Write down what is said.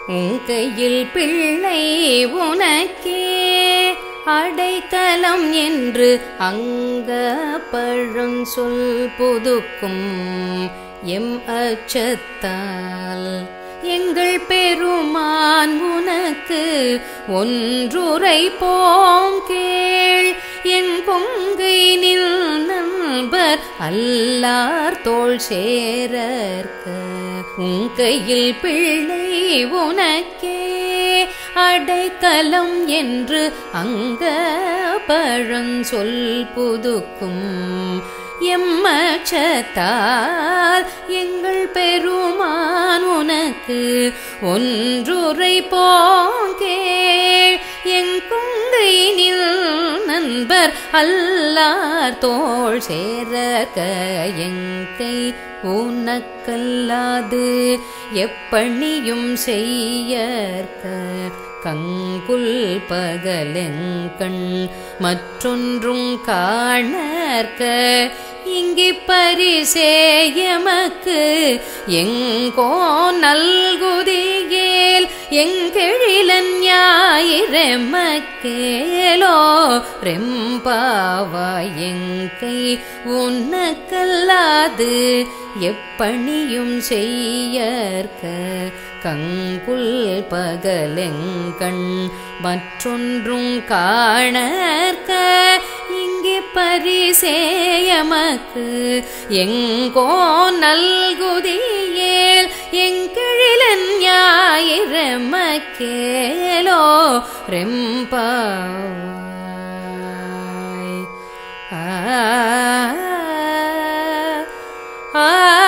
உன் கையில் பிள்ளை உனக்கே அடைக்கலம் என்று அங்க பழஞ்சொல் புதுக்கும் எம் அச்சத்தால் எங்கள் பெருமான் உனக்கு ஒன்றுரைப்போம் கேள். என் கொங்கை நில் நண்பர் அல்லார் தோள் சேரற்க உன் கையில் பிள்ளை உனக்கே அடைக்கலம் என்று அங்க பழஞ்சொல் புதுக்கும் எம்மச்சத்தால் எங்கள் பெருமான் உனக்கு ஒன்றுரைப்போம் கேள். என் கொங்கை நில் நண்பர் அல்லார் தோள் சேரற்க எங்கை உனக்கல்லாது எப்பணியும் செய்யற்க கங்குல் பகலெங்கண் மற்றொன்றும் காணற்க இங்கி பரிசேயமக்கு எங்கோ நல்குதியேல் எங்கெழிலன் ஞாயிறெமக்கேலோ ரெம்பாவாய் எங்கை உனக்கல்லாது எப்பணியும் செய்யற்க கங்குல் பகலெங்கண் மற்றொன்றும் காணற்க இங்கே பரிசேயமக்கு எங்கோ நல்குதியேல் எங்கெழிலன் ஞாயிறெமக்கேலோ ரெம்பாவாய்.